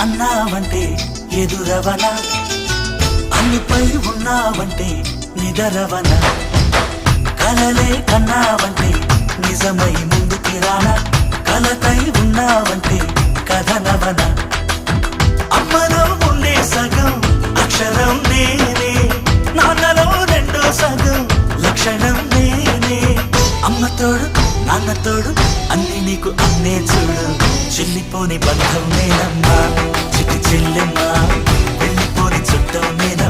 అన్నావంటే ఎదురవనా, అన్నిపై ఉన్నావంటే నిదరవనా, కలలే కన్నావంటే నిజమై ముందుకి రానా, కలతై ఉన్నావంటే కథనవనా. అమ్మలో ఉండే సగం అక్షరం నేనే, నాన్నలో రెండో సగం లక్షణం నేనే. అమ్మతోడు నాన్నతోడు అన్ని నీకు అన్నే చూడు, చెల్లిపోని బంధం నేనమ్మా, చిటి చెల్లెమ్మా, వెళ్ళిపోని చుట్టం నేన.